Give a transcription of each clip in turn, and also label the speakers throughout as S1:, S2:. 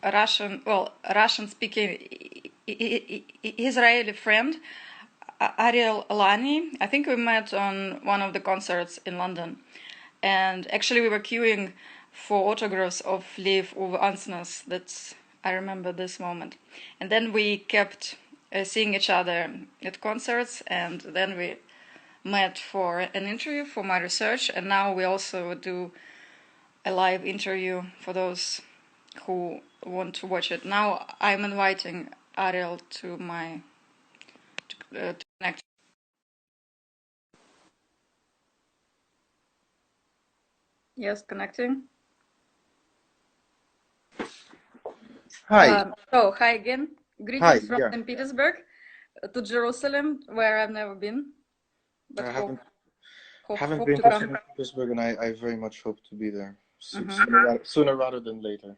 S1: Russian-speaking Israeli friend, Ariel Lanyi. I think we met on one of the concerts in London. And actually we were queuing for autographs of Lev Ove Ansnes. I remember this moment. And then we kept seeing each other at concerts, and then we met for an interview for my research, and now we also do a live interview for those who want to watch it. Now I'm inviting Ariel to connect. Yes, connecting.
S2: Hi.
S1: Hi again.
S2: Hi.
S1: Greetings from
S2: Yeah.
S1: St. Petersburg to Jerusalem, where I've never been, but
S2: I haven't haven't
S1: hope
S2: been
S1: to
S2: to
S1: come.
S2: St. Petersburg, and I very much hope to be there
S1: Mhm.
S2: sooner rather than later.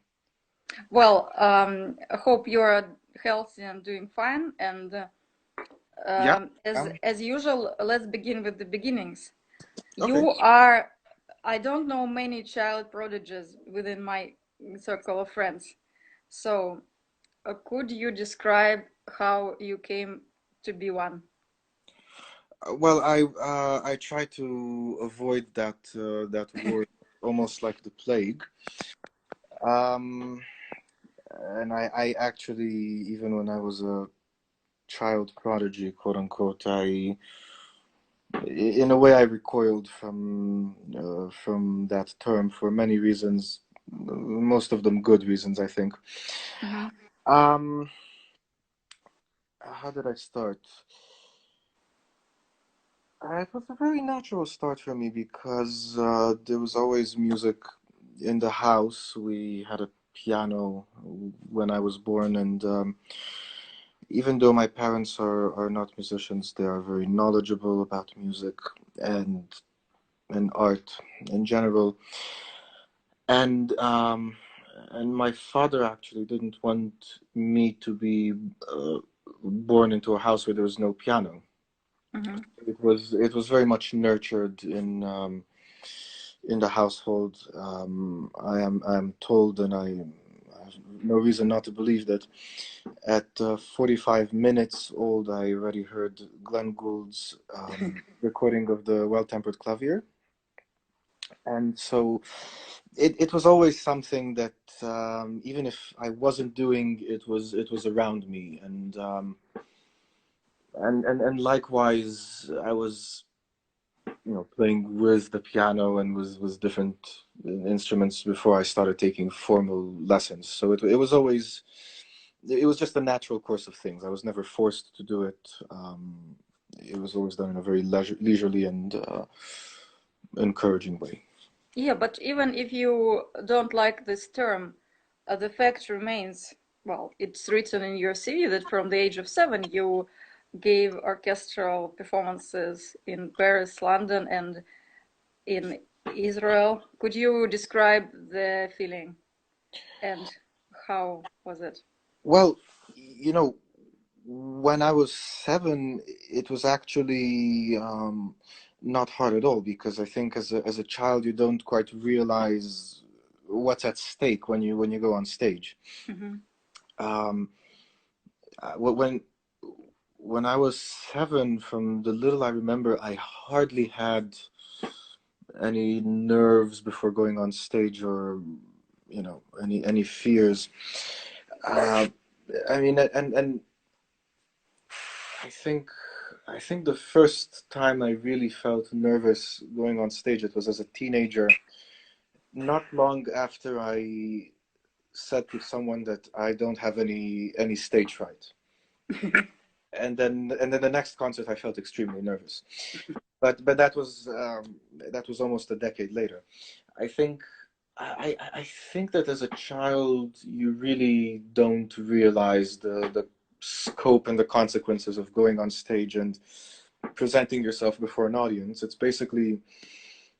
S1: Well, I hope you're healthy and doing fine. And
S2: Yeah.
S1: as usual, let's begin with the beginnings.
S2: Okay.
S1: You are, I don't know many child prodigies within my circle of friends. So, could you describe how you came to be one?
S2: Well, I try to avoid that word almost like the plague. Um, and I actually, even when I was a child prodigy, quote unquote, in a way, I recoiled from that term for many reasons, most of them good reasons, I think.
S1: Mm-hmm.
S2: Um, how did I start? It was a very natural start for me because there was always music in the house. We had a piano when I was born, and even though my parents are not musicians, they are very knowledgeable about music and and art in general. And and my father actually didn't want me to be uh, born into a house where there was no piano.
S1: Mm-hmm.
S2: It was very much nurtured in the household. I am told, and I have no reason not to believe that at 45 minutes old, I already heard Glenn Gould's recording of the Well-Tempered Clavier, and so it was always something that even if I wasn't doing, it was around me, and likewise, I was playing with the piano and with different instruments before I started taking formal lessons. So it was just a natural course of things. I was never forced to do it. It was always done in a very leisurely and encouraging way.
S1: Yeah, but even if you don't like this term, the fact remains, well, it's written in your CV that from the age of 7 you gave orchestral performances in Paris, London, and in Israel. Could you describe the feeling and how was it?
S2: Well, when I was 7, it was actually not hard at all because I think as a child you don't quite realize what's at stake when you go on stage.
S1: Mm-hmm.
S2: Um, when I was 7, from the little I remember, I hardly had any nerves before going on stage or any fears. Uh, I mean, and I think I think the first time I really felt nervous going on stage, it was as a teenager, not long after I said to someone that I don't have any stage fright. And then the next concert I felt extremely nervous. But that was almost a decade later. I think I think that as a child you really don't realize the scope and the consequences of going on stage and presenting yourself before an audience. It's basically,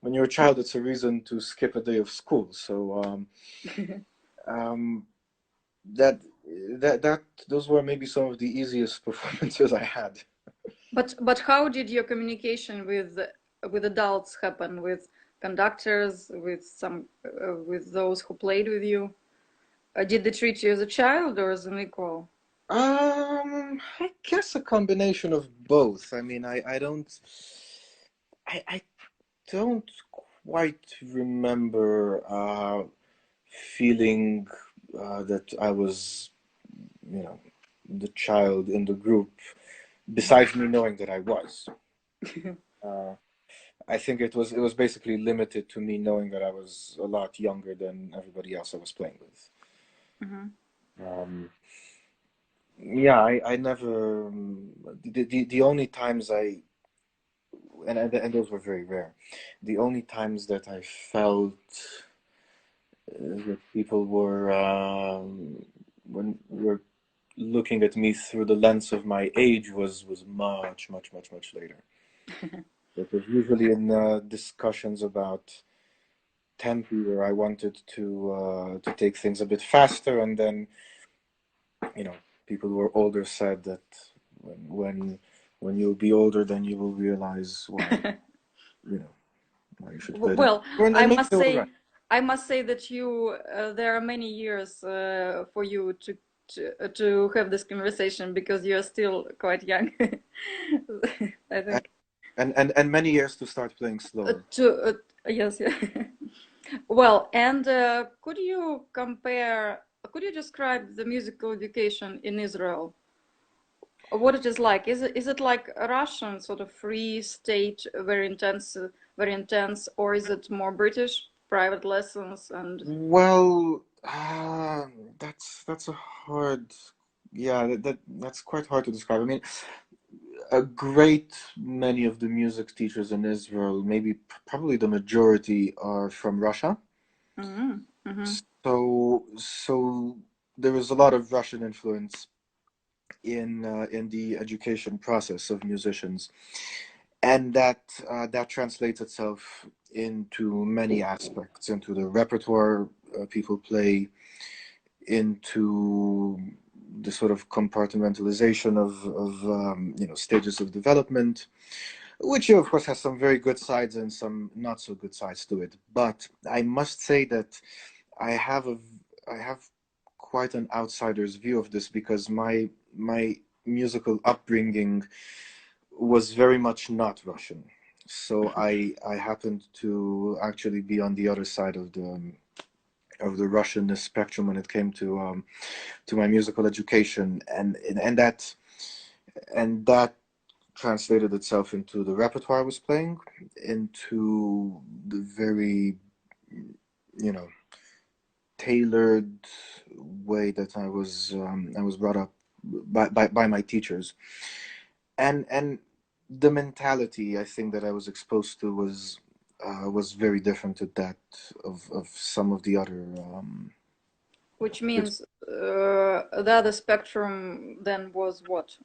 S2: when you're a child, it's a reason to skip a day of school. So um, that that those were maybe some of the easiest performances I had.
S1: But how did your communication with adults happen? With conductors, with those who played with you? Did they treat you as a child or as an equal?
S2: I guess a combination of both. I mean, I don't quite remember feeling that I was, you know, the child in the group, besides me knowing that I was. Uh, I think it was basically limited to me knowing that I was a lot younger than everybody else I was playing with.
S1: Hmm.
S2: Um, yeah, I never the only times and those were very rare. The only times that I felt that people were looking at me through the lens of my age was much later. It was usually in discussions about tempi where I wanted to take things a bit faster, and then you know people who were older said that when you'll be older, then you will realize why you know why you should play them.
S1: Well, I
S2: And maybe
S1: must
S2: they were right.
S1: say, I must say that you there are many years for you to have this conversation because you are still quite young. I
S2: And,
S1: think.
S2: and many years to start playing slower.
S1: To yes, yeah. Well, and could you compare? Could you describe the musical education in Israel? What it is like? Is it like a Russian sort of free state, very intense, or is it more British, private lessons and?
S2: Well, that's a hard, yeah, that's quite hard to describe. I mean, a great many of the music teachers in Israel, maybe probably the majority, are from Russia.
S1: Mm-hmm, mm-hmm,
S2: So there is a lot of Russian influence in the education process of musicians, and that translates itself into many aspects, into the repertoire people play, into the sort of compartmentalization of stages of development, which of course has some very good sides and some not so good sides to it. But I must say that I have a I have quite an outsider's view of this because my musical upbringing was very much not Russian. So I happened to actually be on the other side of the Russian spectrum when it came to my musical education, and that translated itself into the repertoire I was playing, into the very you know tailored way that I was brought up by my teachers, and the mentality I think that I was exposed to was very different to that of some of the other
S1: which
S2: kids.
S1: means the other spectrum then was what?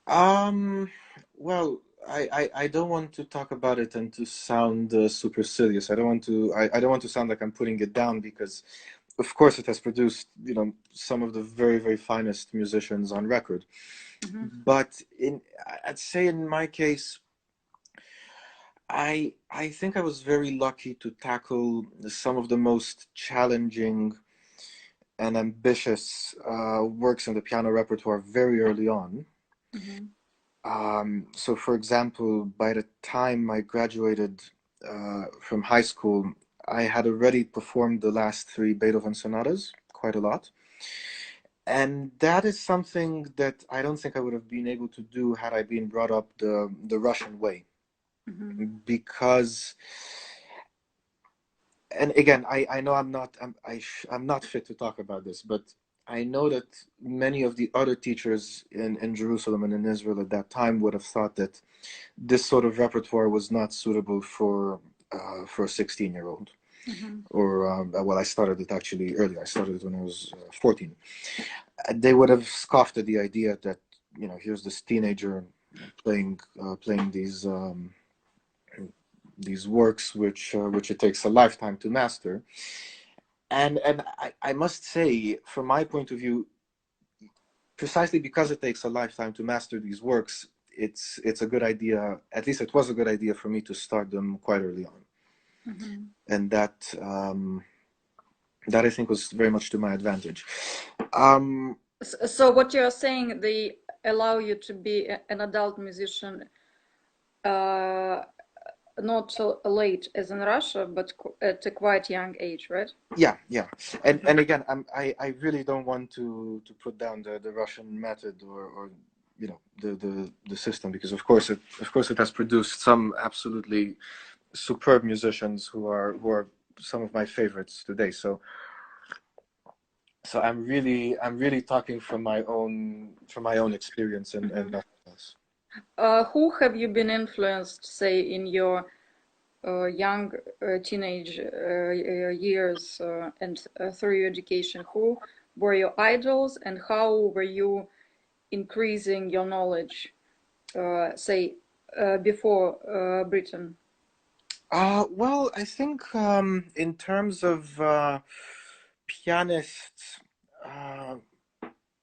S2: Um, well, I don't want to talk about it and to sound supercilious. I don't want to sound like I'm putting it down because, of course, it has produced, some of the very, very finest musicians on record.
S1: Mhm.
S2: But I'd say in my case, I think I was very lucky to tackle some of the most challenging and ambitious works in the piano repertoire very early on.
S1: Mhm.
S2: So, for example, by the time I graduated from high school, I had already performed the last three Beethoven sonatas quite a lot. And that is something that I don't think I would have been able to do had I been brought up the Russian way.
S1: Mhm.
S2: Because, and again, I know I'm not fit to talk about this, but I know that many of the other teachers in Jerusalem and in Israel at that time would have thought that this sort of repertoire was not suitable for a 16-year-old.
S1: Mhm.
S2: Or well, I started it actually earlier. I started it when I was 14. They would have scoffed at the idea that here's this teenager playing these works which it takes a lifetime to master. And I must say, from my point of view, precisely because it takes a lifetime to master these works, it's a good idea. At least it was a good idea for me to start them quite early on,
S1: Mhm.
S2: and that I think was very much to my advantage. Um,
S1: So what you're saying, they allow you to be an adult musician, uh, not so late as in Russia, but at a quite young age, right?
S2: yeah, yeah, and again, I really don't want to put down the Russian method or you know the system, because of course it has produced some absolutely superb musicians who are some of my favorites today. So I'm really talking from my own experience and nothing else.
S1: Who have you been influenced, say, in your young teenage years and through your education? Who were your idols, and how were you increasing your knowledge, say, before Britain?
S2: Well, I think in terms of pianists, uh,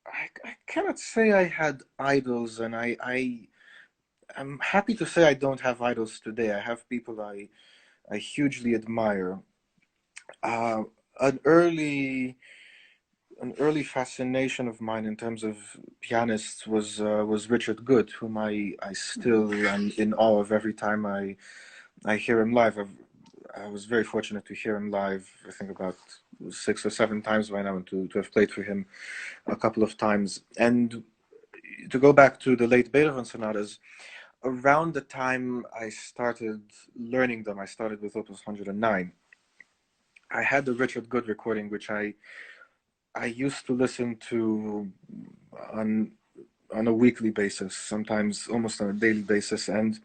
S2: I cannot say I had idols, and I'm happy to say I don't have idols today. I have people I hugely admire. Uh, an early an early fascination of mine in terms of pianists was Richard Good, whom I still am in awe of every time I hear him live. I was very fortunate to hear him live, I think about 6 or 7 times by now, and to have played for him a couple of times. And to go back to the late Beethoven sonatas, around the time I started learning them, I started with Opus 109. I had the Richard Good recording, which I used to listen to on on a weekly basis, sometimes almost on a daily basis, and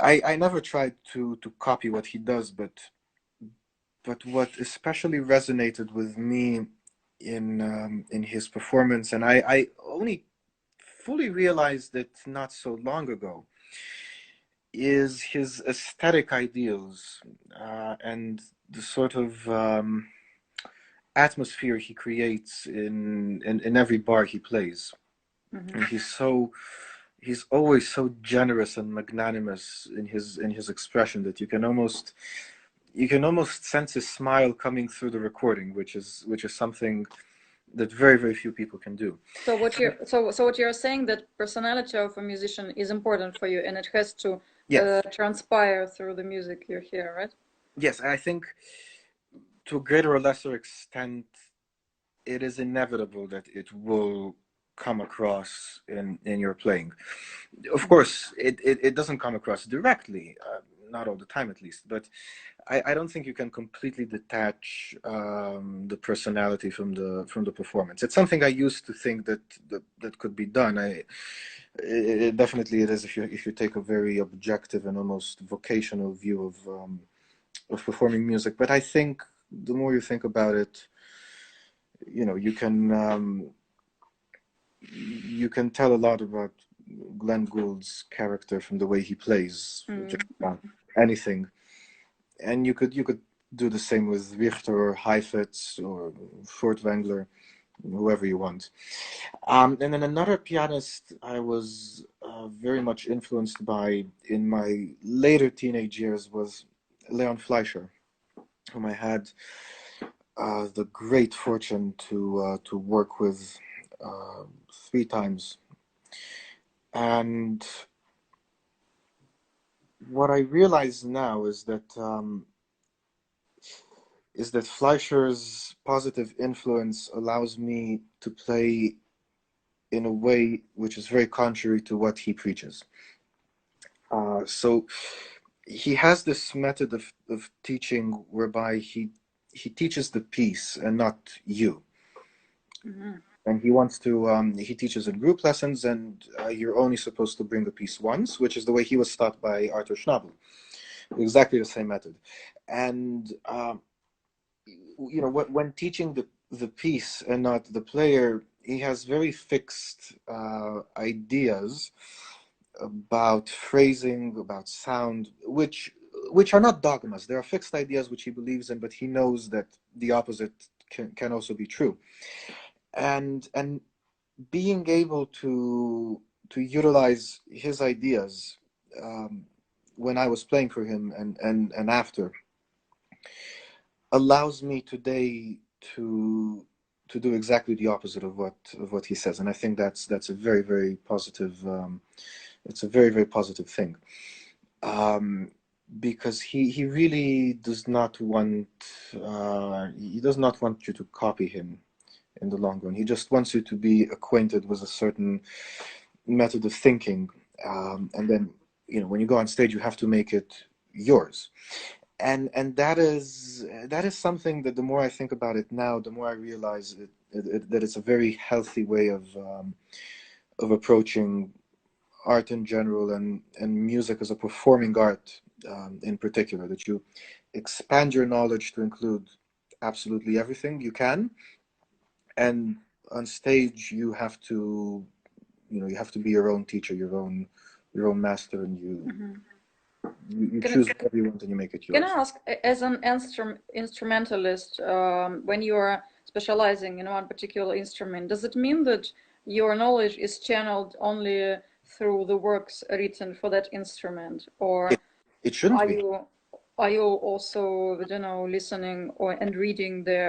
S2: I never tried to copy what he does, but what especially resonated with me in his performance, and I only fully realized it not so long ago, is his aesthetic ideals and the sort of atmosphere he creates in every bar he plays. And he's always so generous and magnanimous in his expression that you can almost sense his smile coming through the recording, which is something that very few people can do.
S1: So what you're saying, that personality of a musician is important for you, and it has to
S2: Yes,
S1: transpire through the music you hear, right?
S2: yes, I think to a greater or lesser extent, it is inevitable that it will come across in your playing. Of course, it doesn't come across directly, not all the time at least, but I don't think you can completely detach the personality from the performance. It's something I used to think that could be done. Definitely it is if you take a very objective and almost vocational view of performing music. But I think the more you think about it, you know, you can tell a lot about Glenn Gould's character from the way he plays just about anything, and you could do the same with Richter or Heifetz or Furtwängler, whoever you want. And then another pianist I was very much influenced by in my later teenage years was Leon Fleischer, whom I had the great fortune to work with 3 times. And what I realize now is that Fleischer's positive influence allows me to play in a way which is very contrary to what he preaches. So he has this method of teaching whereby he teaches the piece and not you. And he wants to he teaches in group lessons, and you're only supposed to bring the piece once, which is the way he was taught by Arthur Schnabel. Exactly the same method. And you know, when teaching the piece and not the player, he has very fixed ideas about phrasing, about sound, which are not dogmas. There are fixed ideas which he believes in, but he knows that the opposite can also be true. And being able to utilize his ideas when I was playing for him and after allows me today to do exactly the opposite of what he says, and I think that's a very very positive. It's a very very positive thing, um, because he really does not want he does not want you to copy him in the long run. He just wants you to be acquainted with a certain method of thinking, and then when you go on stage, you have to make it yours. And that is something that the more I think about it now, the more I realize that it's a very healthy way of approaching art in general, and music as a performing art, in particular. That you expand your knowledge to include absolutely everything you can, and on stage you have to be your own teacher, your own master, and you
S1: Mhm.
S2: you, you
S1: Can,
S2: choose whatever you want and you make it
S1: can I
S2: yours.
S1: ask, as an instrumentalist, when you are specializing in one particular instrument, does it mean that your knowledge is channeled only through the works written for that instrument, or
S2: It it shouldn't
S1: are
S2: be.
S1: you are you also, I don't know, listening or and reading the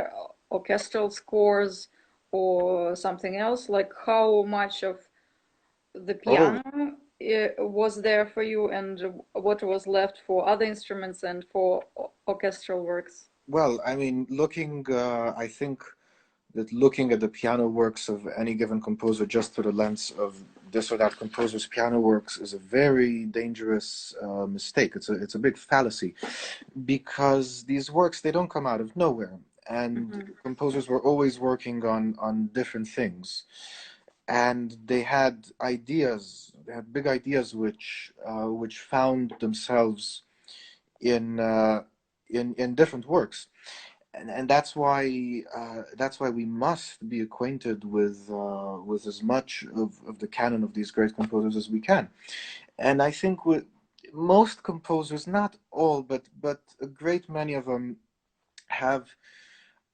S1: orchestral scores or something else? Like how much of the
S2: Oh,
S1: piano was there for you, and what was left for other instruments and for orchestral works?
S2: well, I mean, I think that looking at the piano works of any given composer just through the lens of this or that composer's piano works is a very dangerous mistake. It's a big fallacy, because these works, they don't come out of nowhere, and
S1: Hmm.
S2: composers were always working on different things, and they had big ideas which found themselves in uh, in different works, and that's why we must be acquainted with as much of the canon of these great composers as we can. And I think with most composers, not all, but a great many of them have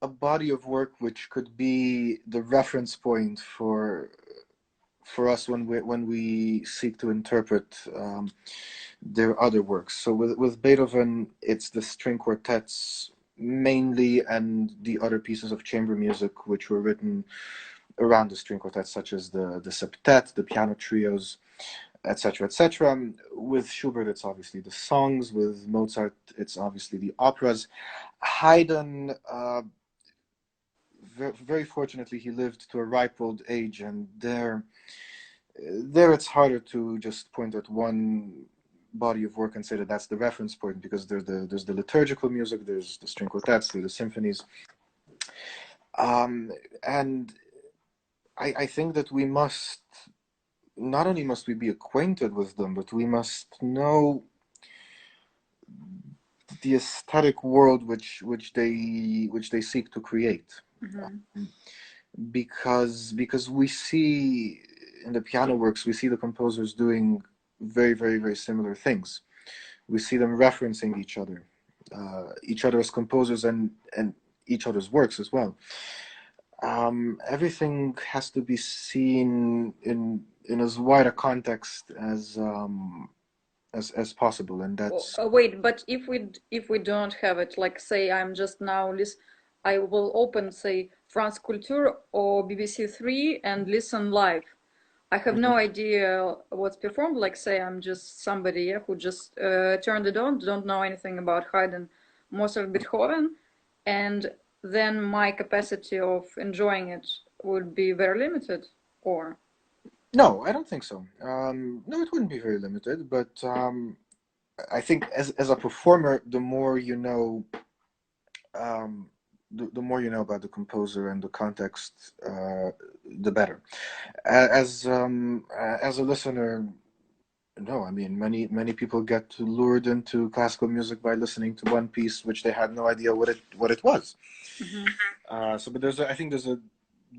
S2: a body of work which could be the reference point for us when we seek to interpret their other works. So with Beethoven, it's the string quartets mainly, and the other pieces of chamber music which were written around the string quartets, such as the septet, the piano trios, etc., etc. With Schubert, it's obviously the songs. With Mozart, it's obviously the operas. Haydn, very fortunately, he lived to a ripe old age, and there it's harder to just point at one body of work and say that that's the reference point, because there's the liturgical music, there's the string quartets, there's the symphonies, and I think that we must not only must we be acquainted with them, but we must know the aesthetic world which they seek to create,
S1: Hmm.
S2: because we see in the piano works, we see the composers doing very very very similar things. We see them referencing each other as composers, and each other's works as well. Everything has to be seen in as wide a context as possible, and that's
S1: Wait, but if we don't have it, like say I'm just now list, I will open say France Culture or BBC Three and listen live. I have
S2: Mhm.
S1: no idea what's performed. Like say I'm just somebody, yeah, who just turned it on, don't know anything about Haydn, Mozart, Beethoven, and then my capacity of enjoying it would be very limited. Or
S2: No, I don't think so. No, it wouldn't be very limited, but I think as a performer, um, the more you know about the composer and the context, the better. As a listener, no, I mean many people get lured into classical music by listening to one piece which they had no idea what it was.
S1: mhm.
S2: But I think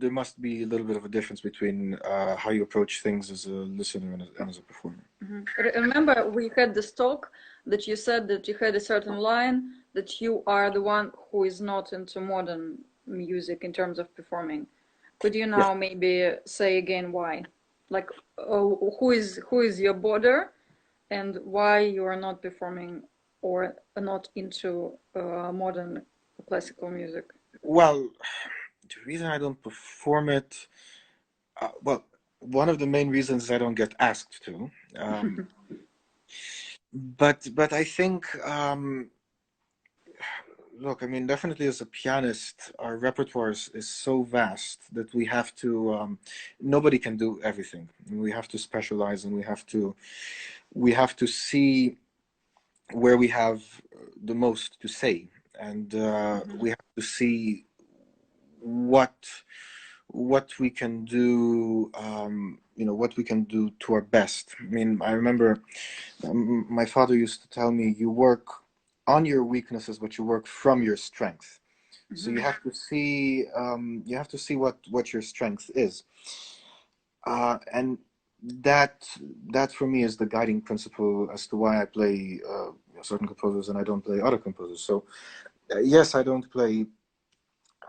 S2: there must be a little bit of a difference between how you approach things as a listener and as a performer.
S1: Mhm. Remember, we had this talk that you said that you had a certain line that you are the one who is not into modern music in terms of performing. Could you
S2: Yes.
S1: now maybe say again why? Like, who is your border, and why you are not performing or not into modern? classical music?
S2: Well, the reason I don't perform it, well, one of the main reasons I don't get asked to. Um, but I think, look, I mean, definitely as a pianist, our repertoire is so vast that we have to. Nobody can do everything. We have to specialize, and we have to see where we have the most to say, and
S1: Hmm.
S2: we have to see what we can do, what we can do to our best. I mean, I remember my father used to tell me, you work on your weaknesses, but you work from your strength. So
S1: Hmm.
S2: you have to see what your strength is, and that that for me is the guiding principle as to why I play certain composers and I don't play other composers. So yes, I don't play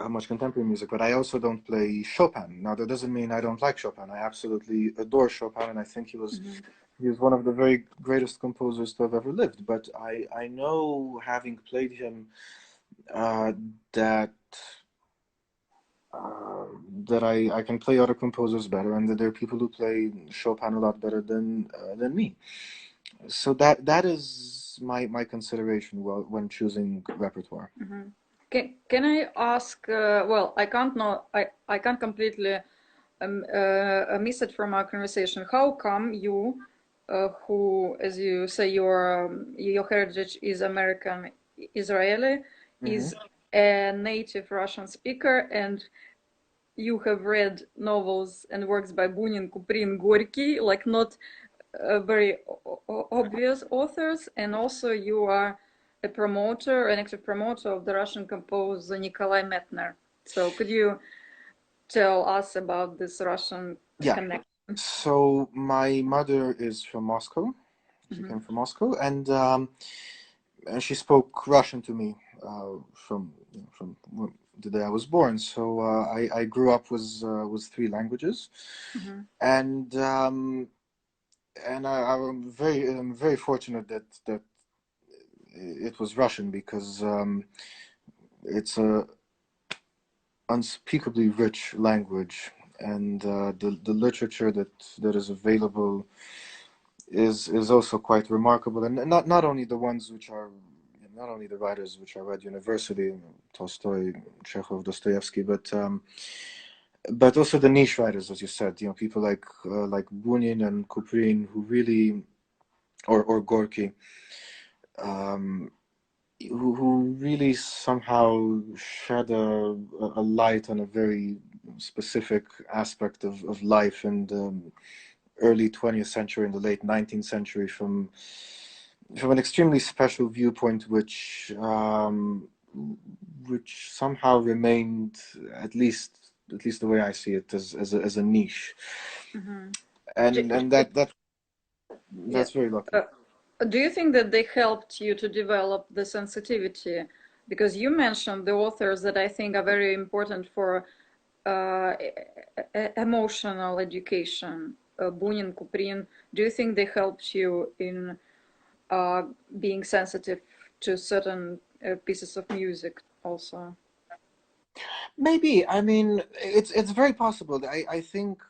S2: much contemporary music, but I also don't play Chopin. Now, that doesn't mean I don't like Chopin. I absolutely adore Chopin, and I think
S1: Hmm.
S2: he was one of the very greatest composers to have ever lived. But I know, having played him, uh, that uh, I can play other composers better, and that there are people who play Chopin a lot better than me. So that is my consideration when choosing repertoire.
S1: Hmm. Can I ask? Well, I can't completely miss it from our conversation. How come you, who, as you say, your heritage is American Israeli,
S2: Hmm.
S1: is a native Russian speaker, and you have read novels and works by Bunin, Kuprin, Gorky, like not very obvious authors, and also you are a promoter, an active promoter of the Russian composer Nikolai Metner. So could you tell us about this Russian
S2: Yeah.
S1: connection?
S2: So my mother is from Moscow. She
S1: Mm-hmm.
S2: came from Moscow, and she spoke Russian to me from the day I was born. So I grew up with three languages,
S1: Mm-hmm.
S2: and I'm very fortunate that it was Russian, because it's a unspeakably rich language, and the literature that is available is also quite remarkable, and not only the ones which are not only the writers which I read university, Tolstoy, Chekhov, Dostoevsky, but also the niche writers, as you said, people like Bunin and Kuprin, who really, or Gorky, um, who really somehow shed a light on a very specific aspect of life in the early 20th century and the late 19th century, from an extremely special viewpoint, which somehow remained, at least the way I see it, as a niche,
S1: Mm-hmm.
S2: and
S1: Yeah.
S2: that's very lucky.
S1: Uh, do you think that they helped you to develop the sensitivity? Because you mentioned the authors that I think are very important for emotional education. Bunin, Kuprin. Do you think they helped you in uh, being sensitive to certain pieces of music also?
S2: Maybe, I mean, it's very possible. I think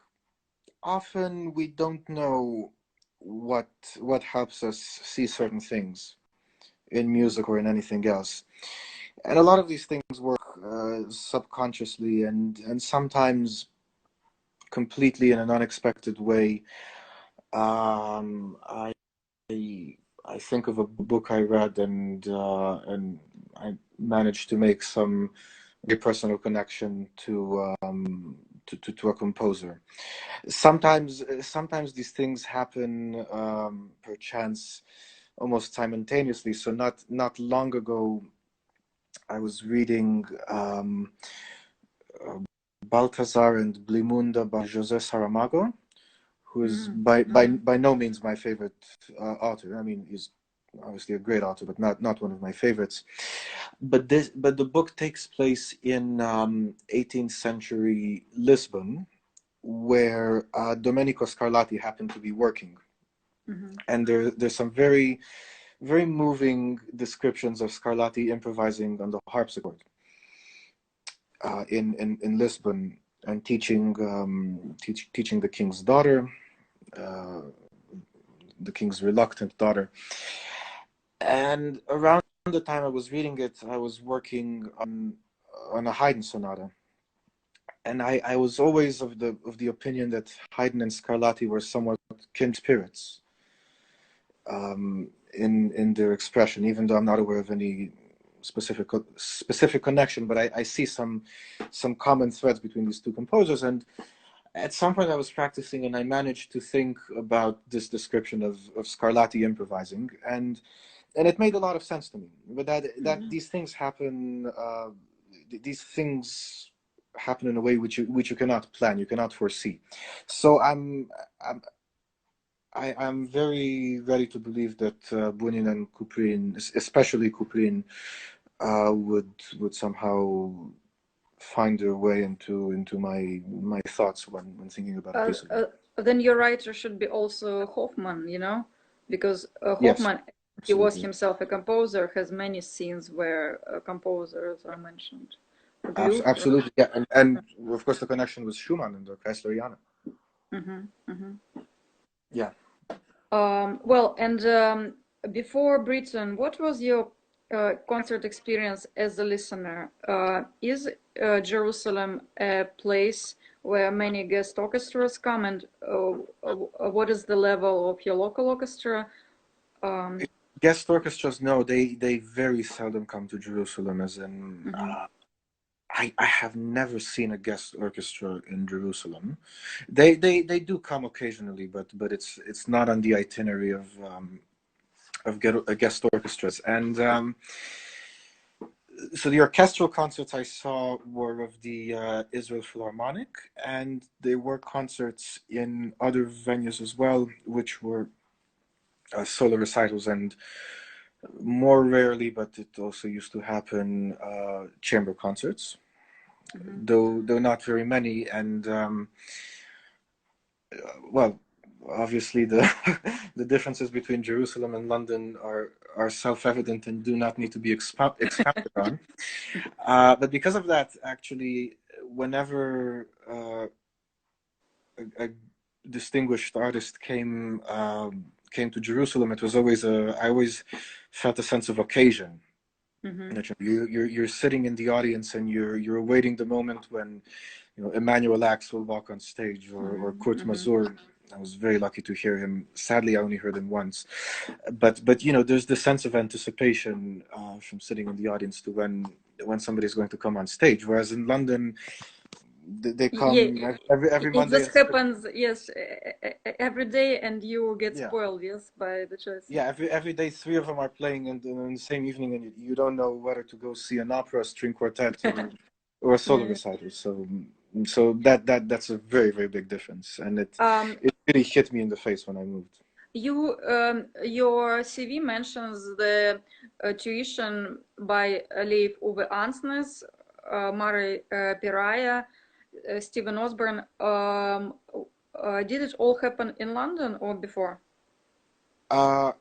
S2: often we don't know what helps us see certain things in music or in anything else, and a lot of these things work subconsciously, and sometimes completely in an unexpected way. um, I I think of a book I read, and I managed to make some very personal connection to a composer. Sometimes these things happen perchance almost simultaneously. So not long ago, I was reading uh, Balthazar and Blimunda by José Saramago, who is
S1: Mm. Mm-hmm.
S2: by no means my favorite author. I mean, he's obviously a great author, but not one of my favorites. But the book takes place in 18th century Lisbon, where Domenico Scarlatti happened to be working,
S1: Mm-hmm.
S2: and there's some very very moving descriptions of Scarlatti improvising on the harpsichord in Lisbon and teaching the king's daughter, uh, the king's reluctant daughter. And around the time I was reading it, I was working on a Haydn sonata, and I was always of the opinion that Haydn and Scarlatti were somewhat kindred spirits in their expression, even though I'm not aware of any specific connection, but I see some common threads between these two composers. And at some point I was practicing and I managed to think about this description of Scarlatti improvising, and it made a lot of sense to me. But that these things happen, these things happen in a way which you cannot plan, you cannot foresee. So I'm very ready to believe that Bunin and Kuprin, especially Kuprin, would somehow find their way into my thoughts when thinking about a piece of it.
S1: Then your writer should be also Hoffman, you know, because
S2: Yes,
S1: Hoffman, he was
S2: absolutely.
S1: himself a composer, has many scenes where composers are mentioned. Gluck.
S2: Absolutely, yeah, and of course the connection with Schumann and the Kreisleriana. Yeah.
S1: Well, and before Britain, what was your concert experience as a listener? Is Jerusalem a place where many guest orchestras come, and what is the level of your local orchestra?
S2: Guest orchestras, no, they very seldom come to Jerusalem. As in, I have never seen a guest orchestra in Jerusalem. They do come occasionally, but it's not on the itinerary of guest orchestras. And so the orchestral concerts I saw were of the Israel Philharmonic, and there were concerts in other venues as well, which were solo recitals, and more rarely, but it also used to happen, chamber concerts, though not very many. And well, obviously the the differences between Jerusalem and London are self-evident and do not need to be expounded on. But because of that, actually, whenever a distinguished artist came to Jerusalem, it was always I always felt a sense of occasion. You're sitting in the audience and you're awaiting the moment when Emmanuel Ax will walk on stage, or Kurt Mazur. I was very lucky to hear him. Sadly, I only heard him once, but there's the sense of anticipation from sitting in the audience to when somebody's going to come on stage. Whereas in London, they
S1: Yeah,
S2: come every
S1: it
S2: Monday.
S1: just happens, yes, every day, and you get
S2: Yeah,
S1: spoiled, yes, by the choice.
S2: yeah. Every day, three of them are playing in the same evening, and you don't know whether to go see an opera, a string quartet, or a solo
S1: Yeah.
S2: recital. So that's a very very big difference, and
S1: Um,
S2: it really hit me in the face when I moved.
S1: your CV mentions the tuition by Leif Ove Ansnes, Mari Piraya, Stephen Osborne. Did it all happen in London or before?
S2: Uh,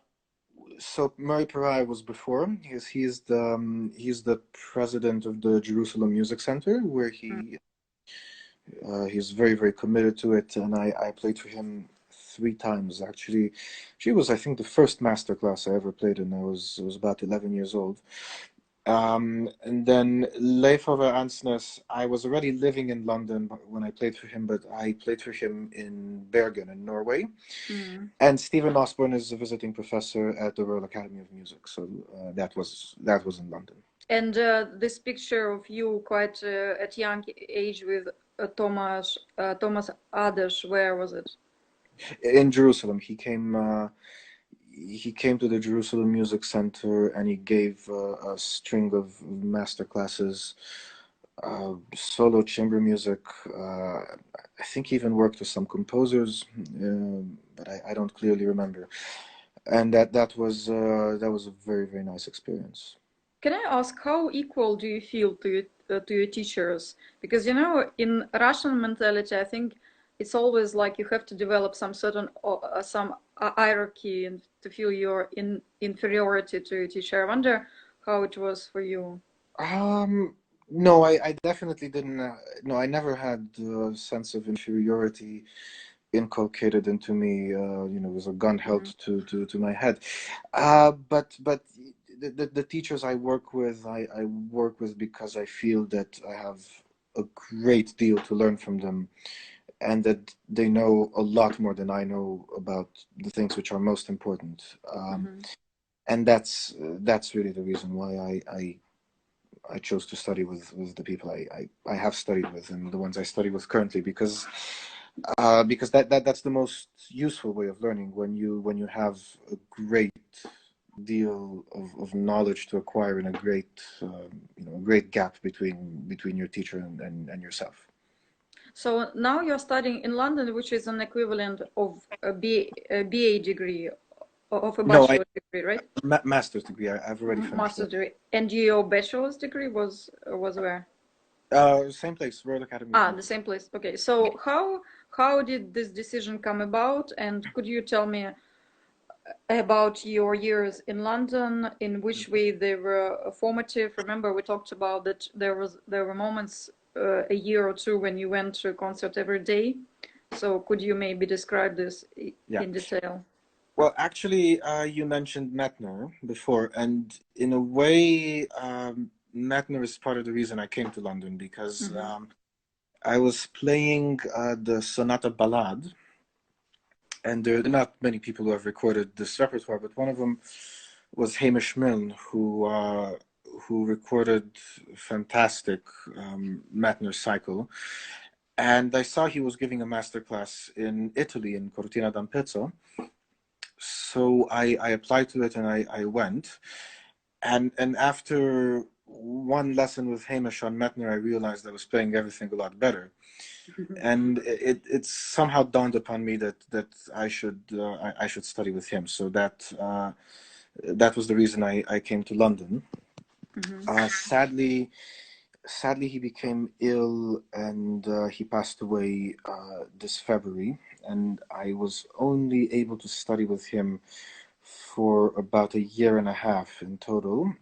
S2: so Murray Perai was before. He's the president of the Jerusalem Music Center, where he's very very committed to it, and I played for him three times actually. She was, I think, the first master class I ever played in. I was about 11 years old. And then Leif Ove Ansnes, I was already living in London when I played for him, but I played for him in Bergen in Norway. And Stephen Osborne is a visiting professor at the Royal Academy of Music, so that was in London.
S1: And this picture of you quite at young age with Thomas Adesh, where was it?
S2: In Jerusalem. He came to the Jerusalem Music Center and he gave a string of master classes, solo chamber music. I think he even worked with some composers, but I don't clearly remember. And that was a very very nice experience.
S1: Can I ask how equal do you feel to your teachers? Because in Russian mentality, I think it's always like you have to develop some certain some hierarchy and to feel your inferiority to a teacher. I wonder how it was for you.
S2: Um, no, I definitely didn't. No, I never had a sense of inferiority inculcated into me. With a gun held
S1: Hmm.
S2: to my head. But the teachers I work with, I work with because I feel that I have a great deal to learn from them, and that they know a lot more than I know about the things which are most important.
S1: Hmm.
S2: And that's really the reason why I chose to study with the people I have studied with and the ones I study with currently because that's the most useful way of learning when you have a great deal of knowledge to acquire in a great gap between your teacher and yourself.
S1: So now you're studying in London, which is an equivalent of a BA degree, of a
S2: No, I
S1: bachelor's degree, right?
S2: master's degree. I've already finished that.
S1: Master's degree. And your bachelor's degree was where?
S2: Same place, Royal Academy of
S1: Ah, the
S2: Music.
S1: same place. Okay. So how did this decision come about? And could you tell me about your years in London, in which way they were formative? Remember, we talked about that there were moments a year or two when you went to a concert every day. So could you maybe describe this
S2: Yeah.
S1: in detail?
S2: Well, actually, you mentioned Metner before, and in a way, Metner is part of the reason I came to London because
S1: Mm-hmm.
S2: I was playing the Sonata Ballade, and there are not many people who have recorded this repertoire, but one of them was Hamish Milne, who recorded fantastic Metner cycle. And I saw he was giving a masterclass in Italy in Cortina d'Ampezzo. So I applied to it and I went. And after one lesson with Hamish on Metner, I realized I was playing everything a lot better. And it somehow dawned upon me that I should study with him. So that was the reason I came to London.
S1: Mm-hmm.
S2: Sadly, he became ill and he passed away this February. And I was only able to study with him for about a year and a half in total.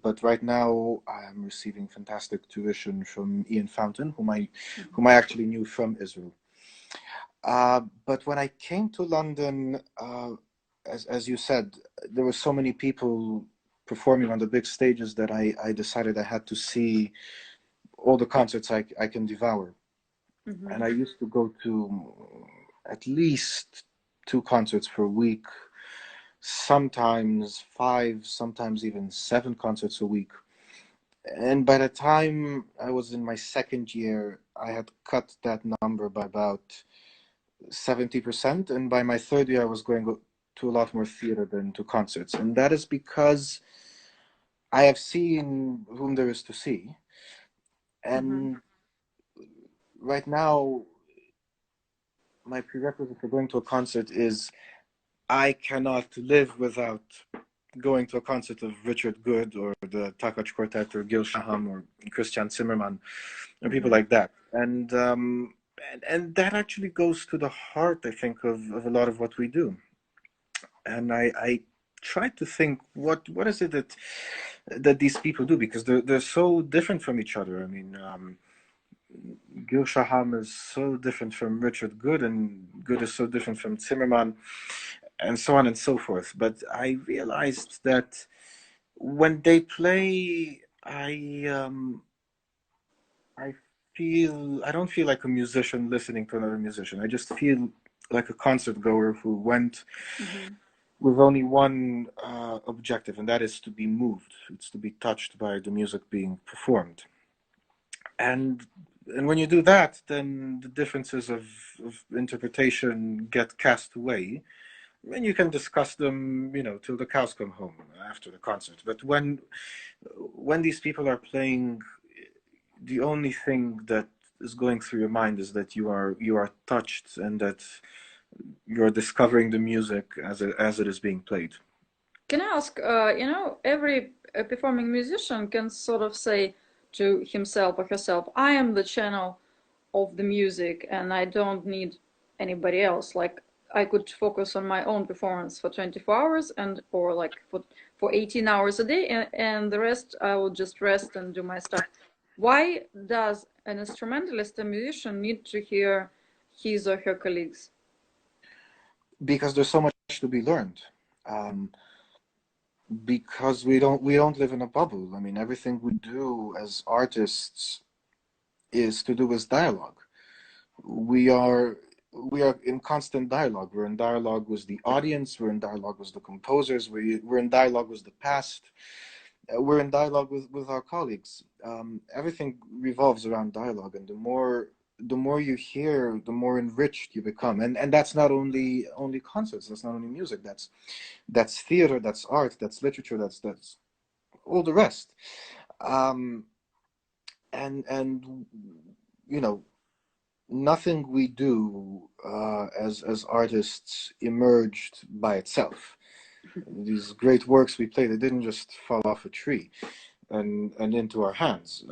S2: But right now, I am receiving fantastic tuition from Ian Fountain, whom I actually knew from Israel. But when I came to London, as you said, there were so many people performing on the big stages that I decided I had to see all the concerts I can devour.
S1: Mm-hmm.
S2: And I used to go to at least two concerts per week, sometimes five, sometimes even seven concerts a week. And by the time I was in my second year, I had cut that number by about 70%. And by my third year, I was going to a lot more theater than to concerts. And that is because I have seen whom there is to see.
S1: Mm-hmm.
S2: And right now, my prerequisite for going to a concert is I cannot live without going to a concert of Richard Good or the Takach Quartet or Gil Shaham or Christian Zimmerman or people
S1: Mm-hmm.
S2: like that. And that actually goes to the heart, I think, of a lot of what we do. And I try to think what is it that these people do because they're so different from each other. I mean, Gil Shaham is so different from Richard Good, and Good is so different from Zimmerman, and so on and so forth. But I realized that when they play, I I don't feel like a musician listening to another musician. I just feel like a concert goer who went
S1: Mm-hmm.
S2: with only one objective, and that is to be moved. It's to be touched by the music being performed. And and when you do that, then the differences of interpretation get cast away, and you can discuss them, till the cows come home after the concert. But when these people are playing, the only thing that is going through your mind is that you are touched and that you're discovering the music as it is being played.
S1: Can I ask, every performing musician can sort of say to himself or herself, I am the channel of the music, and I don't need anybody else. Like I could focus on my own performance for 24 hours and or like for 18 hours a day, and the rest I will just rest and do my stuff. Why does an instrumentalist, a musician, need to hear his or her colleagues?
S2: Because there's so much to be learned. Because we don't live in a bubble. I mean, everything we do as artists is to do with dialogue. We are we are in constant dialogue. We're in dialogue with the audience. We're in dialogue with the composers. We're in dialogue with the past. We're in dialogue with our colleagues. Everything revolves around dialogue, and the more you hear, the more enriched you become. And that's not only concerts. That's not only music. That's theater. That's art. That's literature. That's all the rest. Um, and you know, nothing we do as artists emerged by itself. These great works we play, they didn't just fall off a tree and into our hands.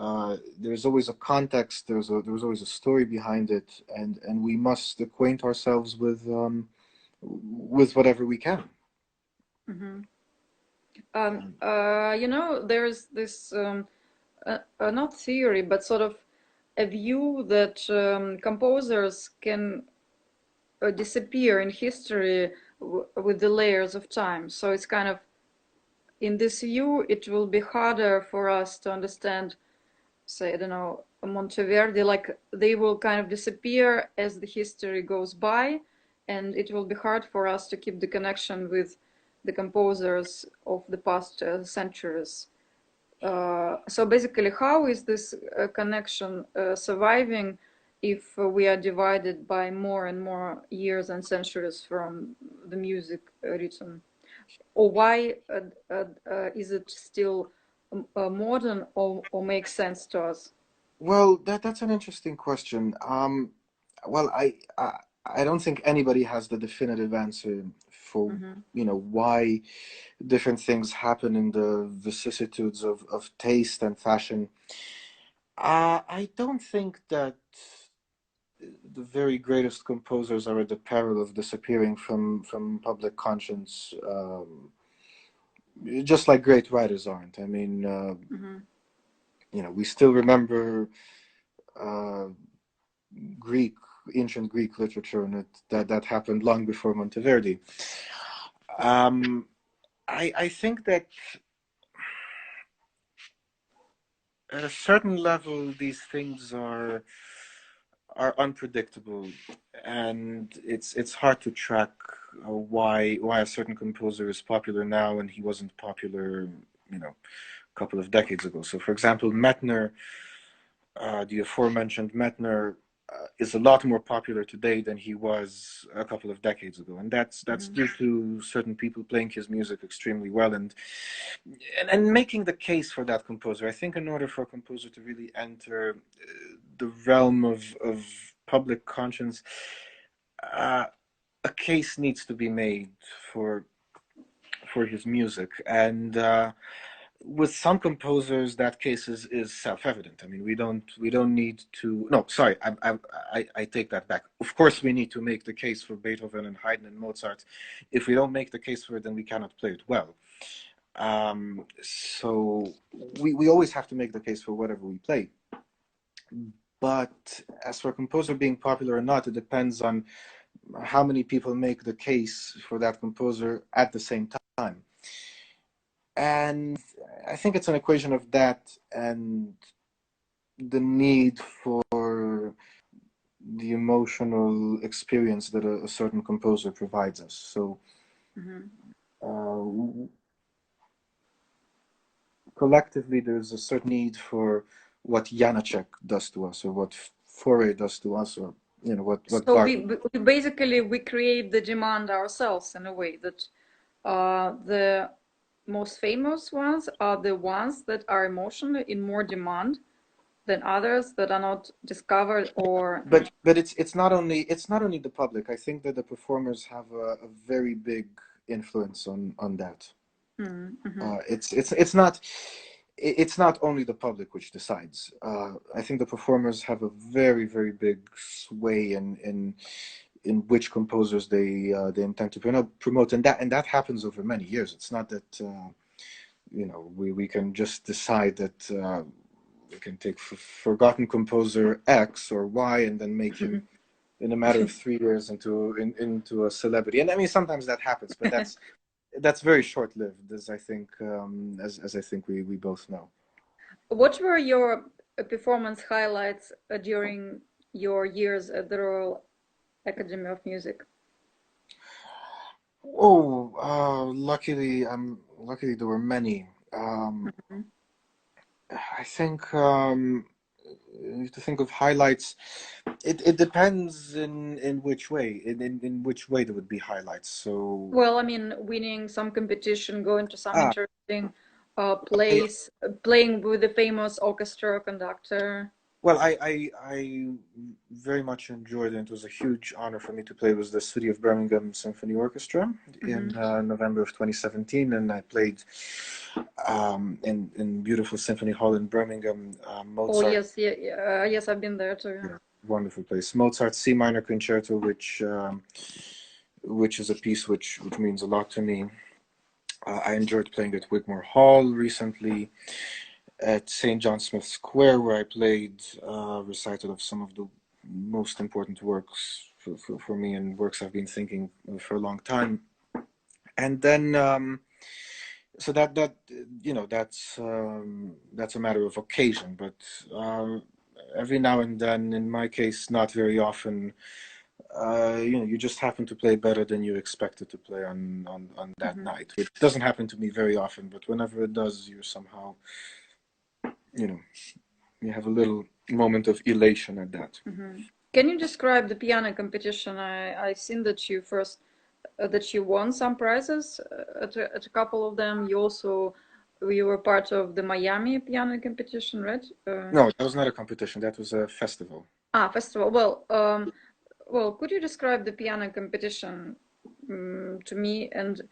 S2: There's always a context. There's always a story behind it, and we must acquaint ourselves with whatever we can.
S1: Mm-hmm. There's this not theory, but sort of a view that composers can disappear in history with the layers of time. So it's kind of in this view, it will be harder for us to understand, say, I don't know, Monteverdi, like they will kind of disappear as the history goes by, and it will be hard for us to keep the connection with the composers of the past centuries. So basically, how is this connection surviving if we are divided by more and more years and centuries from the music written? Or why is it still modern or makes sense to us?
S2: Well, that's an interesting question. Well, I don't think anybody has the definitive answer for
S1: Mm-hmm.
S2: why different things happen in the vicissitudes of taste and fashion. I don't think that the very greatest composers are at the peril of disappearing from public conscience, just like great writers aren't. I mean,
S1: Mm-hmm.
S2: we still remember uh, Greek, ancient Greek literature, and that happened long before Monteverdi. Um, I think that at a certain level, these things are unpredictable, and it's hard to track why a certain composer is popular now and he wasn't popular, a couple of decades ago. So, for example, Metner, the aforementioned Metner, is a lot more popular today than he was a couple of decades ago, and that's
S1: Mm-hmm.
S2: due to certain people playing his music extremely well and making the case for that composer. I think in order for a composer to really enter the realm of public conscience, uh, a case needs to be made for for his music, and with some composers that case is self-evident. I mean, we don't need to. No, sorry, I take that back. Of course we need to make the case for Beethoven and Haydn and Mozart. If we don't make the case for it, then we cannot play it well. So we always have to make the case for whatever we play. But as for a composer being popular or not, it depends on how many people make the case for that composer at the same time. And I think it's an equation of that and the need for the emotional experience that a certain composer provides us. So
S1: Mm-hmm.
S2: uh, collectively, there's a certain need for what Janacek does to us, or what Fauré does to us, or what
S1: So
S2: Bartok.
S1: we basically we create the demand ourselves in a way that the most famous ones are the ones that are emotionally in more demand than others that are not discovered or.
S2: But it's not only the public. I think that the performers have a very big influence on that.
S1: Mm-hmm.
S2: It's not. it's not only the public which decides. I think the performers have a very, very big sway in which composers they intend to promote, and that happens over many years. It's not that we can just decide that we can take forgotten composer X or Y and then make him in a matter of 3 years into a celebrity. And I mean sometimes that happens, but that's very short lived, as I think as I think we both know.
S1: What were your performance highlights during your years at the Royal Academy of Music?
S2: Oh, luckily there were many.
S1: Mhm.
S2: I think to think of highlights, it depends in which way, in which way there would be highlights. So
S1: Well, I mean, winning some competition, going to some
S2: ah,
S1: interesting
S2: I,
S1: place, playing with the famous orchestra conductor.
S2: well, I very much enjoyed, and it was a huge honor for me to play with the City of Birmingham Symphony Orchestra in
S1: Hmm.
S2: November of 2017, and I played in beautiful Symphony Hall in Birmingham,
S1: Oh
S2: Mozart.
S1: yes, yeah, yes, I've been there too.
S2: Yeah, wonderful place. Mozart C minor concerto, which is a piece which means a lot to me. I enjoyed playing at Wigmore Hall recently, at St. John Smith Square, where I played a recital of some of the most important works for me and works I've been thinking of for a long time. And then, so that that's a matter of occasion, but every now and then, in my case, not very often. You just happen to play better than you expected to play on that
S1: Hmm.
S2: night. It doesn't happen to me very often, but whenever it does, you're somehow, you know, you have a little moment of elation at that.
S1: Hmm. Can you describe the piano competition? I've seen that you first that you won some prizes at a couple of them. You were part of the Miami piano competition, right?
S2: No, that was not a competition. That was a festival.
S1: Festival. Well, could you describe the piano competition to me? And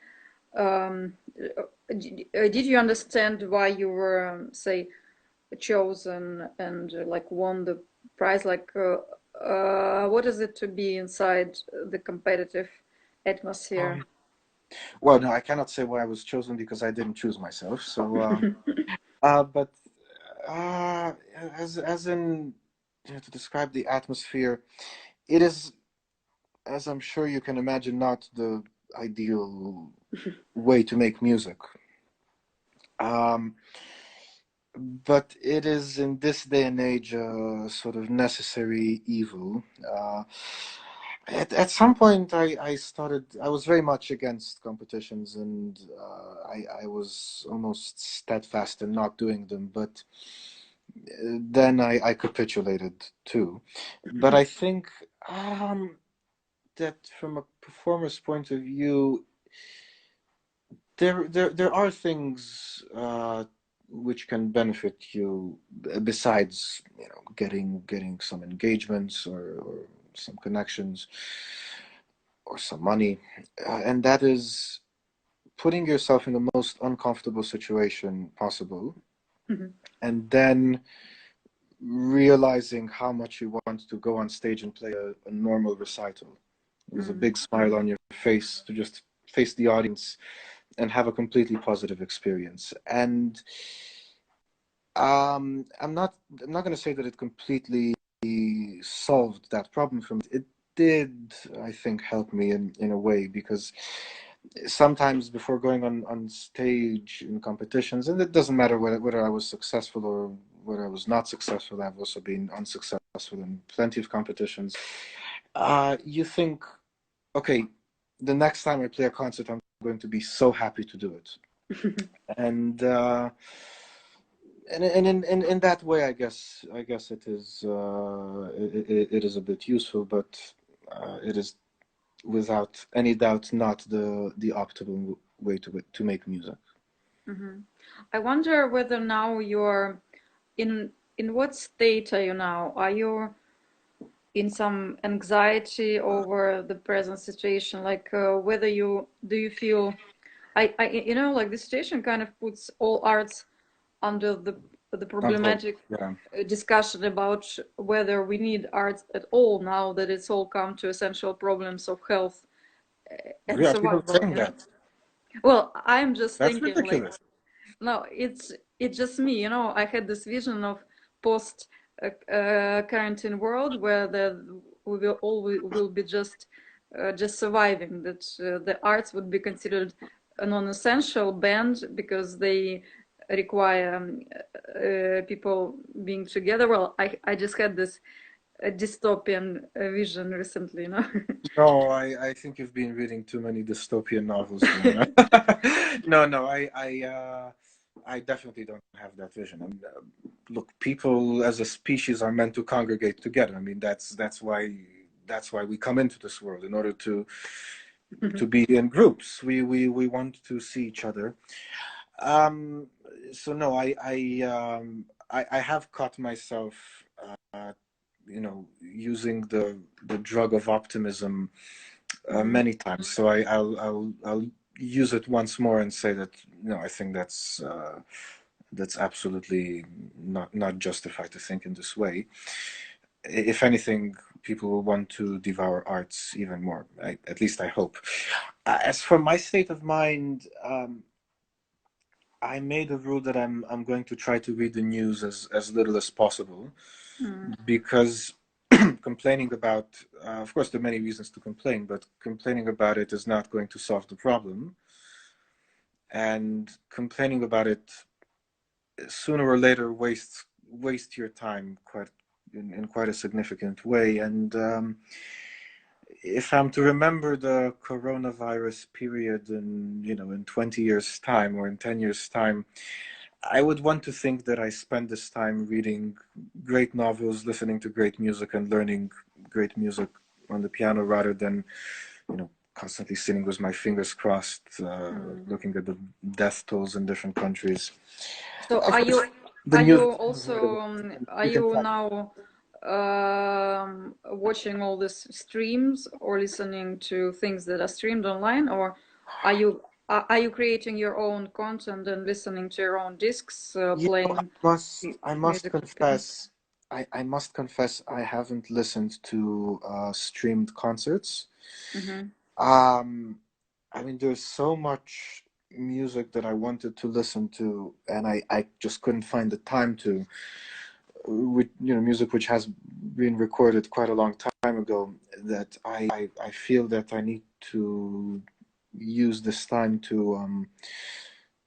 S1: did you understand why you were, say, chosen and like won the prize? Like, what is it to be inside the competitive atmosphere?
S2: Um, well, no, I cannot say why I was chosen because I didn't choose myself. So, but uh, as in to describe the atmosphere, it is, as I'm sure you can imagine, not the ideal way to make music. Um, but it is in this day and age a sort of necessary evil. At some point, I was very much against competitions, and I was almost steadfast in not doing them. But then I capitulated too. But I think that from a performer's point of view, there are things which can benefit you besides getting some engagements or some connections or some money, and that is putting yourself in the most uncomfortable situation possible,
S1: Mhm.
S2: and then realizing how much you want to go on stage and play a normal recital with a
S1: Mm.
S2: big smile on your face to just face the audience and have a completely positive experience. And I'm not going to say that it completely solved that problem for me. It did, I think, help me in a way because sometimes before going on stage in competitions, and it doesn't matter whether I was successful or whether I was not successful, I've also been unsuccessful in plenty of competitions. You think, okay, the next time I play a concert, I'm going to be so happy to do it. And in that way, I guess it is a bit useful, but it is without any doubt not the optimal way to make music.
S1: Mhm. I wonder whether now you're in what state are you now? Are you in some anxiety over the present situation? Like whether you do you feel like the situation kind of puts all arts under the
S2: On hold.
S1: problematic
S2: Yeah.
S1: discussion about whether we need arts at all now that it's all come to essential problems of health and
S2: Yeah, people
S1: survival,
S2: saying
S1: you know.
S2: that.
S1: Well, I'm just
S2: That's
S1: thinking like,
S2: ridiculous.
S1: no, it's just me, you know. I had this vision of post quarantine world where we will all will be just surviving. That the arts would be considered a non-essential band because they require people being together. Well, I just had this dystopian vision recently, you know.
S2: No, I think you've been reading too many dystopian novels then. No, no, I definitely don't have that vision. And look, people as a species are meant to congregate together. I mean, that's why we come into this world in order to be in groups. We want to see each other. Um, so no, I have caught myself, uh, using the drug of optimism
S1: Hmm.
S2: many times. So I'll use it once more and say that I think that's absolutely not justified to think in this way. If anything, people will want to devour arts even more. At least I hope. As for my state of mind, I made a rule that I'm going to try to read the news as little as possible
S1: Mm.
S2: because complaining about, of course, there are many reasons to complain, but complaining about it is not going to solve the problem. And complaining about it sooner or later waste your time quite in quite a significant way. And if I'm to remember the coronavirus period in 20 years time or in 10 years time, I would want to think that I spent this time reading great novels, listening to great music, and learning great music on the piano rather than, constantly sitting with my fingers crossed,
S1: Mm.
S2: looking at the death tolls in different countries.
S1: So
S2: Of course, the
S1: are you
S2: news is
S1: also
S2: unavoidable.
S1: are
S2: You can
S1: you
S2: tell me.
S1: now watching all these streams or listening to things that are streamed online, or are you creating your own content and listening to your own discs,
S2: I
S1: playing
S2: must, I must
S1: music on piano?
S2: confess, I must confess, I haven't listened to streamed concerts.
S1: Mm-hmm.
S2: Um, I mean, there's so much music that I wanted to listen to, and I just couldn't find the time to. With music which has been recorded quite a long time ago, that I feel that I need to use this time to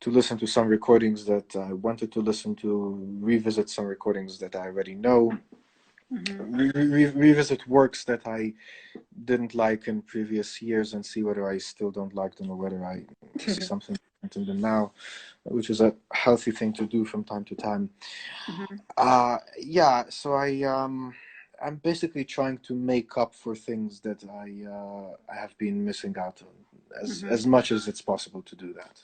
S2: listen to some recordings that I wanted to listen to, revisit some recordings that I already know,
S1: Mm-hmm.
S2: revisit works that I didn't like in previous years and see whether I still don't like them or whether I see something different in them now, which is a healthy thing to do from time to time.
S1: Mm-hmm.
S2: Yeah, so I'm basically trying to make up for things that I have been missing out on
S1: Mm-hmm.
S2: as much as it's possible to do that.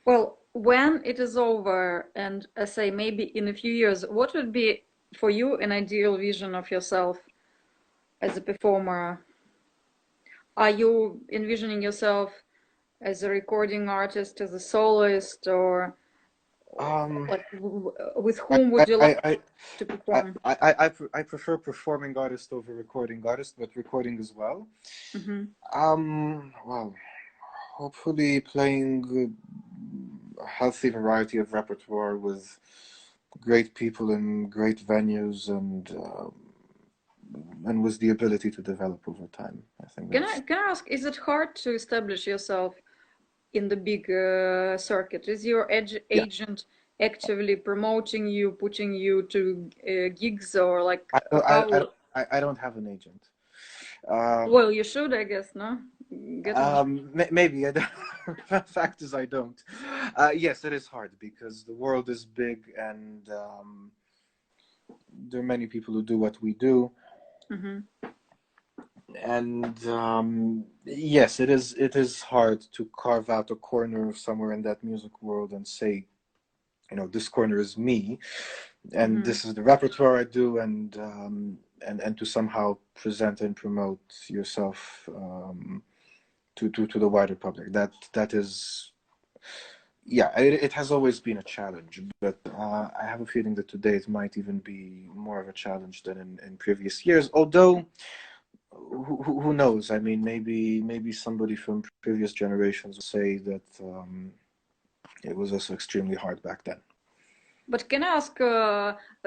S1: Well, when it is over, and I say maybe in a few years, what would be for you an ideal vision of yourself as a performer? Are you envisioning yourself as a recording artist, as a soloist, or
S2: Um,
S1: like with
S2: I
S1: whom
S2: I
S1: would you like
S2: I
S1: to
S2: I
S1: perform?
S2: I prefer performing artist over recording artist, but recording as well.
S1: Mm-hmm.
S2: Well, hopefully playing a healthy variety of repertoire with great people in great venues and with the ability to develop over time. I think that's
S1: Can I ask, is it hard to establish yourself in the big circuit? Is your
S2: yeah.
S1: agent actively promoting you, putting you to gigs, or like
S2: I
S1: how?
S2: I don't have an agent. Um,
S1: Well, you should, I guess, no? Get one.
S2: maybe I don't. Fact is, I don't. Yes, it is hard because the world is big and there are many people who do what we do.
S1: Mm-hmm.
S2: And yes, it is hard to carve out a corner somewhere in that music world and say, this corner is me, and
S1: Mm-hmm.
S2: this is the repertoire I do, and to somehow present and promote yourself to the wider public. That is yeah, it has always been a challenge, but I have a feeling that today it might even be more of a challenge than in previous years. Although, who knows? I mean, maybe somebody from previous generations will say that it was also extremely hard back then.
S1: But can I ask,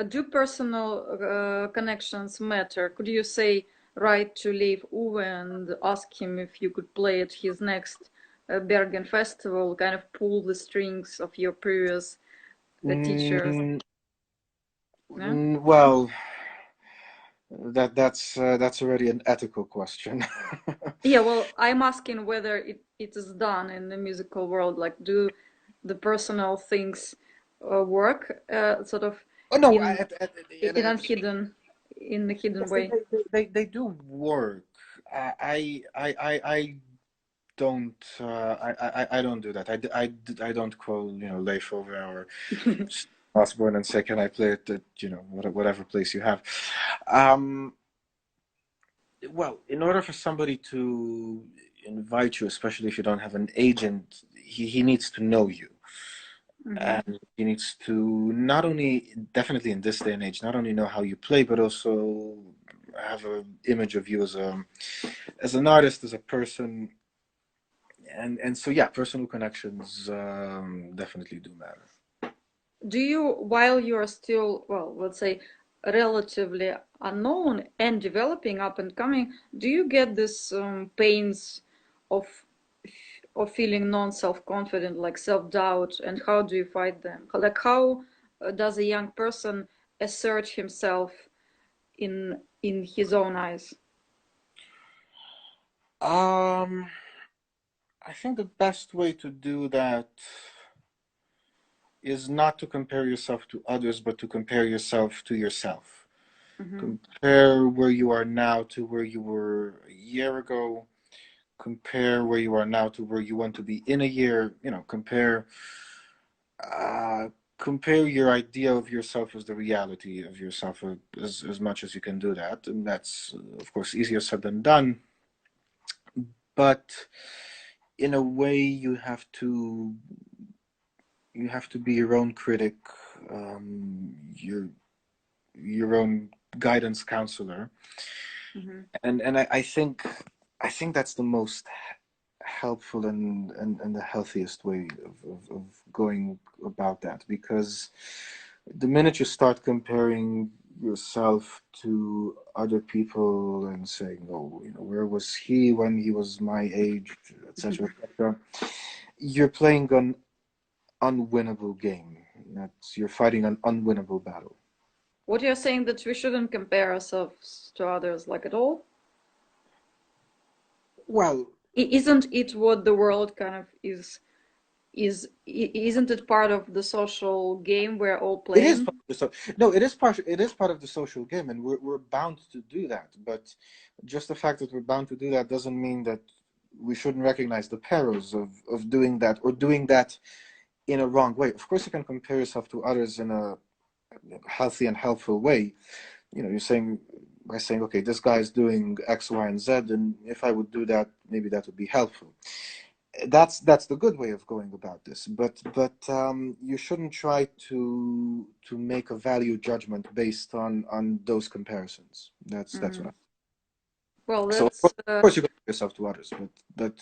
S1: do personal connections matter? Could you say, write to Leif Uwe and ask him if you could play at his next Bergen festival, kind of pull the strings of your previous teachers?
S2: Mm,
S1: Yeah?
S2: well, that's already an ethical question.
S1: Yeah, well, I'm asking whether it is done in the musical world. Like, do the personal things work sort of
S2: Oh no,
S1: in in a hidden in a hidden
S2: yes,
S1: way?
S2: they do work. I don't I don't do that. I don't call Leif over or Osborne and say, can I play it at whatever place you have. Um, well, in order for somebody to invite you, especially if you don't have an agent, he needs to know you.
S1: Hmm.
S2: And he needs to not only, definitely in this day and age, not only know how you play, but also have an image of you as an artist, as a person, and so yeah, personal connections definitely do matter.
S1: Do you, while you are still, well, let's say, relatively unknown and developing up and coming, do you get this pains of of feeling non-self-confident, like self-doubt, and how do you fight them? Like, how does a young person assert himself in his own eyes?
S2: Um, I think the best way to do that is not to compare yourself to others, but to compare yourself to yourself.
S1: Mm-hmm.
S2: Compare where you are now to where you were a year ago. Compare where you are now to where you want to be in a year. Uh, compare your idea of yourself as the reality of yourself as much as you can do that. And that's, of course, easier said than done. But in a way, you have to be your own critic, your own guidance counselor,
S1: Mm-hmm.
S2: and I think that's the most helpful and the healthiest way of going about that, because the minute you start comparing yourself to other people and saying, oh, where was he when he was my age, etc., etc., you're playing an unwinnable game. That's You're fighting an unwinnable battle.
S1: What you're saying, that we shouldn't compare ourselves to others, like, at all?
S2: Well,
S1: Isn't it what the world kind of isn't it part of the social game we're all
S2: it is
S1: playing?
S2: part of no, it is part of the social game, and we're bound to do that. But just the fact that we're bound to do that doesn't mean that we shouldn't recognize the perils of doing that, or doing that in a wrong way. Of course, you can compare yourself to others in a healthy and helpful way. You're saying, by saying, okay, this guy is doing X, Y, and Z, and if I would do that, maybe that would be helpful. That's the good way of going about this. But you shouldn't try to make a value judgment based on those comparisons. That's what
S1: Mm.
S2: I.
S1: Well,
S2: So
S1: that's
S2: of course you compare yourself to others, but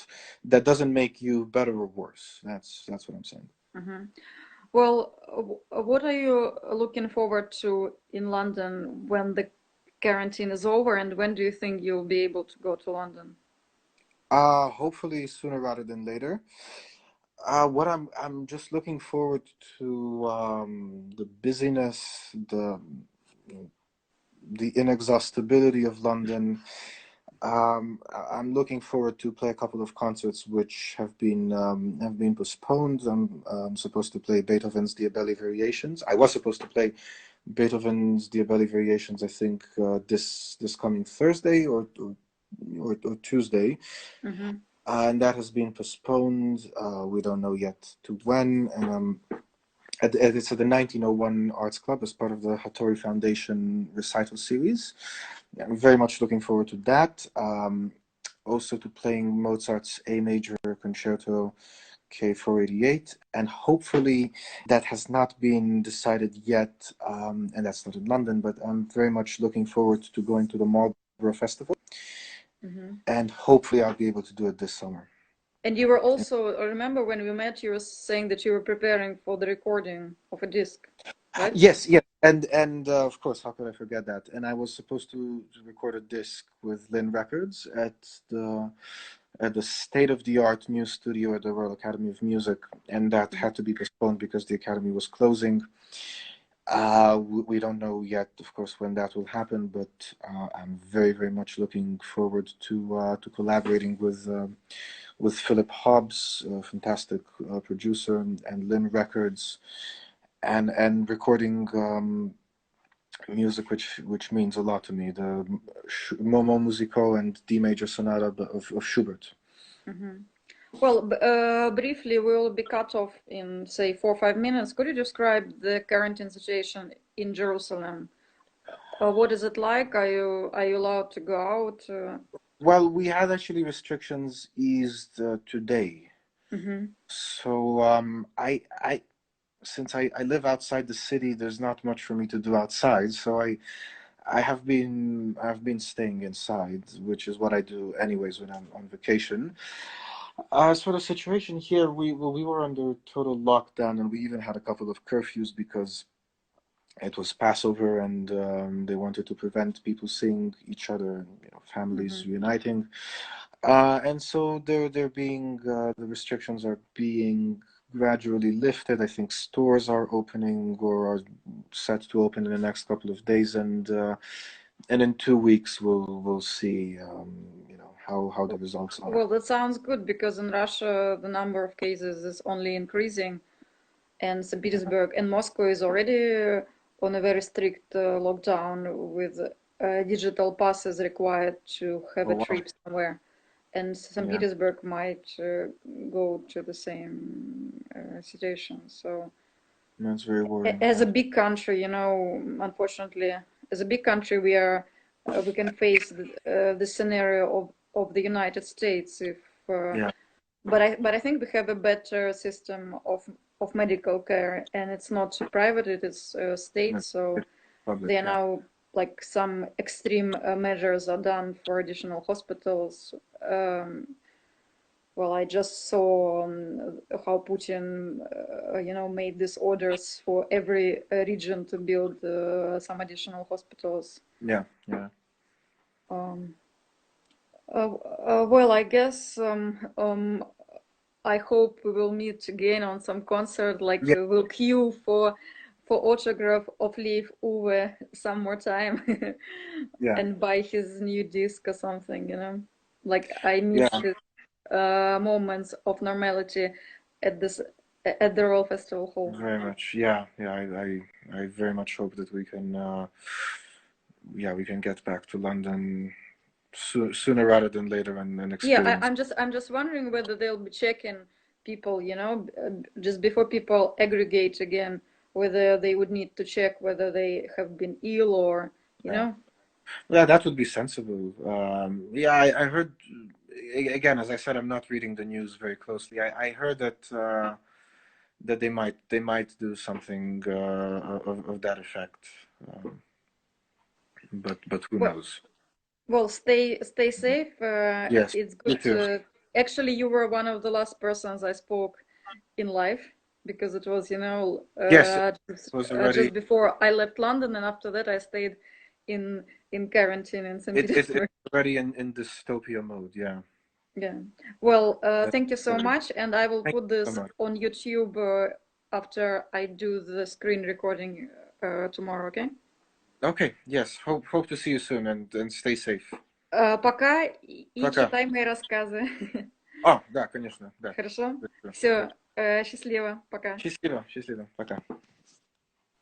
S2: that doesn't make you better or worse. That's what I'm saying.
S1: mhm. Well, what are you looking forward to in London when the quarantine is over, and when do you think you'll be able to go to London?
S2: Hopefully sooner rather than later. What I'm just looking forward to, the busyness, the inexhaustibility of London. I'm looking forward to play a couple of concerts which have been postponed. I'm supposed to play Beethoven's Diabelli Variations. I was supposed to play Beethoven's Diabelli Variations, I think, this coming Thursday or Tuesday,
S1: Hmm.
S2: and that has been postponed. We don't know yet to when. And it's at the 1901 Arts Club as part of the Hattori Foundation recital series. Yeah, I'm very much looking forward to that. Also to playing Mozart's A major concerto K488, and hopefully that has not been decided yet, and that's not in London, but I'm very much looking forward to going to the Marlborough Festival, and hopefully I'll be able to do it this summer.
S1: And you were also, I remember when we met, you were saying that you were preparing for the recording of a disc, right?
S2: Yes, yes, and of course, how could I forget that? And I was supposed to record a disc with Lynn Records at the state-of-the-art new studio at the Royal Academy of Music, and that had to be postponed because the academy was closing. We don't know yet, of course, when that will happen, but I'm very, very much looking forward to collaborating with Philip Hobbs, a fantastic producer, and Lynn Records, and recording music which means a lot to me. The Momo Musico and D major sonata of Schubert.
S1: Well, briefly, we will be cut off in, say, 4 or 5 minutes. Could you describe the quarantine situation in Jerusalem? What is it like? Are you allowed to go out?
S2: Well, we had actually restrictions eased today. So I since I live outside the city, there's not much for me to do outside. So I've been staying inside, which is what I do anyways when I'm on vacation. As for the situation here, we were under total lockdown, and we even had a couple of curfews because it was Passover, and they wanted to prevent people seeing each other, families reuniting. And so they're being the restrictions are being gradually lifted. I think stores are opening or are set to open in the next couple of days, and in 2 weeks we'll see how the results are.
S1: Well, that sounds good because in Russia the number of cases is only increasing, and St. Petersburg and Moscow is already on a very strict lockdown with digital passes required to have
S2: Oh,
S1: a
S2: wow.
S1: trip somewhere. And St.
S2: Yeah,
S1: Petersburg might go to the same situation. So,
S2: that's very worrying.
S1: as a big country, unfortunately, as a big country, we can face the scenario of the United States if.
S2: Yeah,
S1: But I think we have a better system of medical care, and it's not private; it is state.
S2: it's
S1: So
S2: public.
S1: there are
S2: Yeah,
S1: now like some extreme measures are done for additional hospitals. Well, I just saw how Putin, made these orders for every region to build some additional hospitals.
S2: yeah, yeah.
S1: Um, well, I guess I hope we will meet again on some concert. Like
S2: Yeah,
S1: we'll queue for autograph of Leif Uwe some more time,
S2: yeah,
S1: and buy his new disc or something. Like I
S2: yeah.
S1: miss his moments of normality at this at the Royal Festival Hall.
S2: Very much. Yeah, yeah. I very much hope that we can, we can get back to London sooner rather than later and
S1: Yeah,
S2: experience.
S1: I'm just wondering whether they'll be checking people, just before people aggregate again, whether they would need to check whether they have been ill or, you
S2: Yeah,
S1: know.
S2: yeah, that would be sensible. Yeah, I heard again, as I said, I'm not reading the news very closely. I heard that they might do something of that effect, but who
S1: Well,
S2: knows?
S1: well, stay safe.
S2: Yes,
S1: It's
S2: you
S1: good
S2: too.
S1: to actually you were one of the last persons I spoke in life because it was,
S2: Yes, it was
S1: just
S2: already.
S1: before I left London, and after that I stayed in quarantine in St.
S2: It's
S1: Petersburg.
S2: already in dystopia mode. Yeah,
S1: Yeah. Well,
S2: that's
S1: thank you so
S2: very.
S1: much, and I will
S2: Thank
S1: put
S2: you so
S1: this
S2: much.
S1: on YouTube after I do the screen recording tomorrow, okay?
S2: Okay, yes. Hope to see you soon and stay safe.
S1: Пока и
S2: Пока.
S1: читай мои рассказы.
S2: Да, конечно, да.
S1: Хорошо?
S2: Хорошо.
S1: Все, счастливо, пока.
S2: Счастливо, счастливо. Пока.